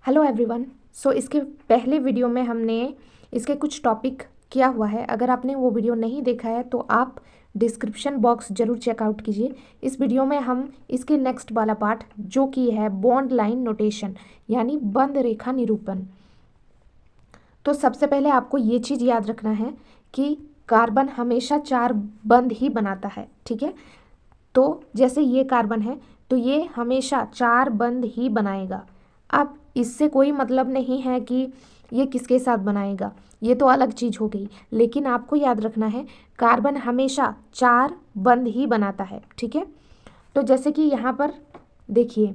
Hello everyone. इसके पहले video में हमने इसके कुछ टॉपिक किया हुआ है। अगर आपने वो वीडियो नहीं देखा है तो आप डिस्क्रिप्शन बॉक्स ज़रूर चेकआउट कीजिए। इस वीडियो में हम इसके नेक्स्ट वाला पार्ट जो कि है बॉन्ड लाइन नोटेशन यानी बंद रेखा निरूपण। तो सबसे पहले आपको ये चीज़ याद रखना है कि कार्बन हमेशा चार बंद ही बनाता है, ठीक है। तो जैसे ये कार्बन है तो ये हमेशा चार बंद ही बनाएगा। अब इससे कोई मतलब नहीं है कि ये किसके साथ बनाएगा, ये तो अलग चीज़ हो गई, लेकिन आपको याद रखना है कार्बन हमेशा चार बंद ही बनाता है, ठीक है। तो जैसे कि यहाँ पर देखिए,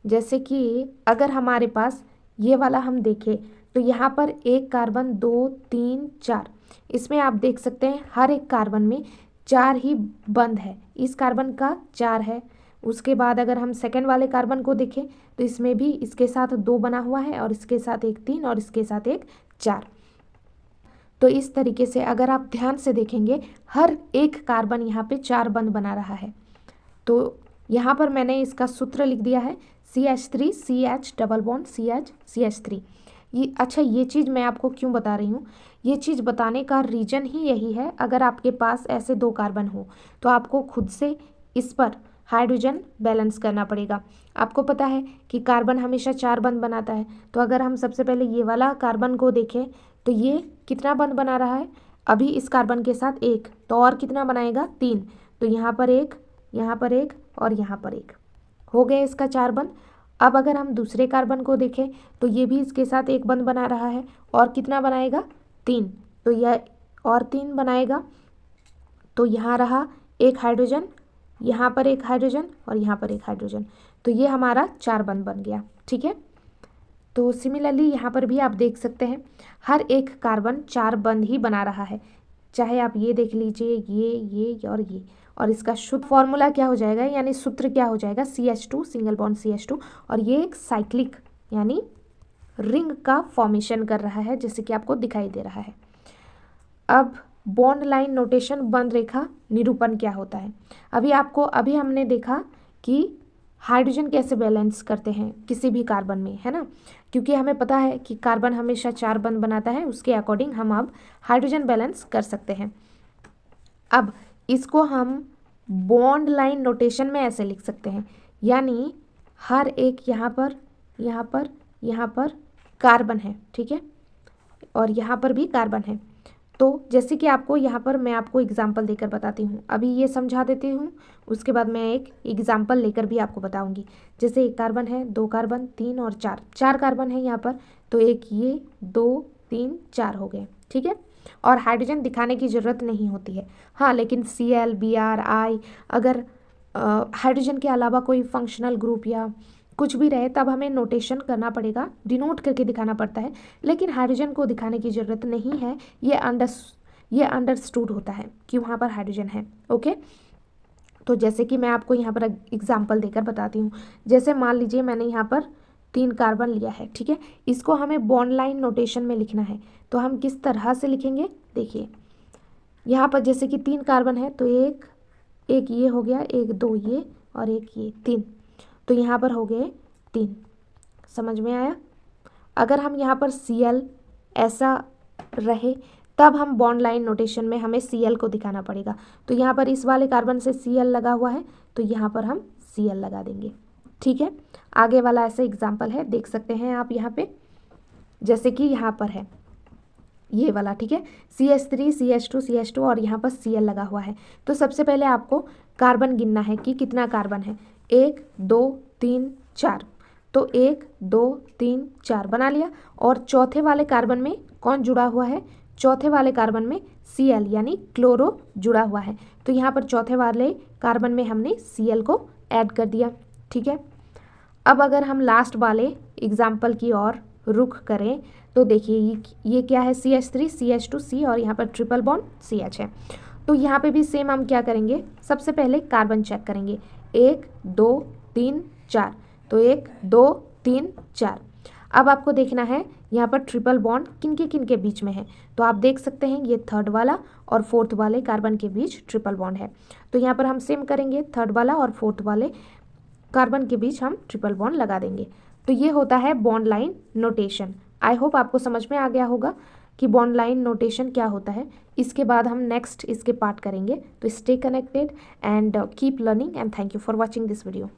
जैसे कि अगर हमारे पास ये वाला हम देखें तो यहाँ पर एक कार्बन, दो, तीन, चार, इसमें आप देख सकते हैं हर एक कार्बन में चार ही बंद है। इस कार्बन का चार है। उसके बाद अगर हम सेकंड वाले कार्बन को देखें तो इसमें भी इसके साथ दो बना हुआ है और इसके साथ एक तीन और इसके साथ एक चार। तो इस तरीके से अगर आप ध्यान से देखेंगे हर एक कार्बन यहाँ पे चार बंद बना रहा है। तो यहाँ पर मैंने इसका सूत्र लिख दिया है CH3 CH double bond CH CH3। ये चीज़ मैं आपको क्यों बता रही हूँ, ये चीज़ बताने का रीज़न ही यही है। अगर आपके पास ऐसे दो कार्बन हो तो आपको खुद से इस पर हाइड्रोजन बैलेंस करना पड़ेगा। आपको पता है कि कार्बन हमेशा चार बंद बनाता है। तो अगर हम सबसे पहले ये वाला कार्बन को देखें तो ये कितना बंद बना रहा है, अभी इस कार्बन के साथ एक, तो और कितना बनाएगा, तीन। तो यहाँ पर एक, यहाँ पर एक और यहाँ पर एक, हो गया इसका चार बंद। अब अगर हम दूसरे कार्बन को देखें तो ये भी इसके साथ एक बंद बना रहा है और कितना बनाएगा, तीन। तो यह और तीन बनाएगा। तो यहाँ रहा एक हाइड्रोजन, यहाँ पर एक हाइड्रोजन और यहाँ पर एक हाइड्रोजन। तो ये हमारा चार बंद बन गया, ठीक है। तो सिमिलरली यहाँ पर भी आप देख सकते हैं हर एक कार्बन चार बंद ही बना रहा है। चाहे आप ये देख लीजिए, ये और इसका शुद्ध फॉर्मूला क्या हो जाएगा, यानी सूत्र क्या हो जाएगा, CH2 सिंगल बॉन्ड CH2। और ये एक साइक्लिक यानी रिंग का फॉर्मेशन कर रहा है, जैसे कि आपको दिखाई दे रहा है। अब बॉन्ड लाइन नोटेशन बंद रेखा निरूपण क्या होता है। अभी हमने देखा कि हाइड्रोजन कैसे बैलेंस करते हैं किसी भी कार्बन में, है ना। क्योंकि हमें पता है कि कार्बन हमेशा चार बंद बनाता है, उसके अकॉर्डिंग हम अब हाइड्रोजन बैलेंस कर सकते हैं। अब इसको हम बॉन्ड लाइन नोटेशन में ऐसे लिख सकते हैं, यानी हर एक यहाँ पर कार्बन है, ठीक है, और यहाँ पर भी कार्बन है। तो जैसे कि आपको यहाँ पर मैं आपको एग्जाम्पल देकर बताती हूँ। अभी ये समझा देती हूँ, उसके बाद मैं एक एग्जाम्पल लेकर भी आपको बताऊँगी। जैसे एक कार्बन है, दो कार्बन, तीन और चार, चार कार्बन है यहाँ पर। तो एक ये, दो, तीन, चार हो गए, ठीक है। और हाइड्रोजन दिखाने की ज़रूरत नहीं होती है, हाँ, लेकिन Cl Br I अगर हाइड्रोजन के अलावा कोई फंक्शनल ग्रुप या कुछ भी रहे तब हमें नोटेशन करना पड़ेगा, डिनोट करके दिखाना पड़ता है। लेकिन हाइड्रोजन को दिखाने की ज़रूरत नहीं है, ये अंडरस्टूड होता है कि वहाँ पर हाइड्रोजन है, ओके। तो जैसे कि मैं आपको यहाँ पर एग्जांपल देकर बताती हूँ। जैसे मान लीजिए मैंने यहाँ पर तीन कार्बन लिया है, ठीक है, इसको हमें बॉन्ड लाइन नोटेशन में लिखना है। तो हम किस तरह से लिखेंगे, देखिए यहाँ पर जैसे कि तीन कार्बन है तो एक ये हो गया, एक दो ये और एक ये, तीन। तो यहाँ पर हो गए तीन, समझ में आया। अगर हम यहाँ पर Cl ऐसा रहे तब हम बॉन्ड लाइन नोटेशन में हमें Cl को दिखाना पड़ेगा। तो यहाँ पर इस वाले कार्बन से Cl लगा हुआ है तो यहाँ पर हम Cl लगा देंगे, ठीक है। आगे वाला ऐसा एग्जाम्पल है, देख सकते हैं आप यहाँ पे, जैसे कि यहाँ पर है ये वाला, ठीक है, CH3 CH2 और यहाँ पर Cl लगा हुआ है। तो सबसे पहले आपको कार्बन गिनना है कि कितना कार्बन है, एक, दो, तीन, चार। तो एक, दो, तीन, चार बना लिया। और चौथे वाले कार्बन में कौन जुड़ा हुआ है, चौथे वाले कार्बन में Cl यानी क्लोरो जुड़ा हुआ है। तो यहाँ पर चौथे वाले कार्बन में हमने Cl को ऐड कर दिया, ठीक है। अब अगर हम लास्ट वाले एग्जाम्पल की ओर रुख करें तो देखिए ये क्या है, CH3 CH2 और यहाँ पर ट्रिपल बॉन्ड CH है। तो यहाँ पे भी सेम हम क्या करेंगे, सबसे पहले कार्बन चेक करेंगे, एक, दो, तीन, चार। तो एक, दो, तीन, चार। अब आपको देखना है यहाँ पर ट्रिपल बॉन्ड किन के बीच में है। तो आप देख सकते हैं ये थर्ड वाला और फोर्थ वाले कार्बन के बीच ट्रिपल बॉन्ड है। तो यहाँ पर हम सेम करेंगे, थर्ड वाला और फोर्थ वाले कार्बन के बीच हम ट्रिपल बॉन्ड लगा देंगे। तो ये होता है bond line notation. I hope आपको समझ में आ गया होगा कि बॉन्ड लाइन नोटेशन क्या होता है। इसके बाद हम नेक्स्ट इसके पार्ट करेंगे। तो stay connected and keep learning and thank you for watching this video.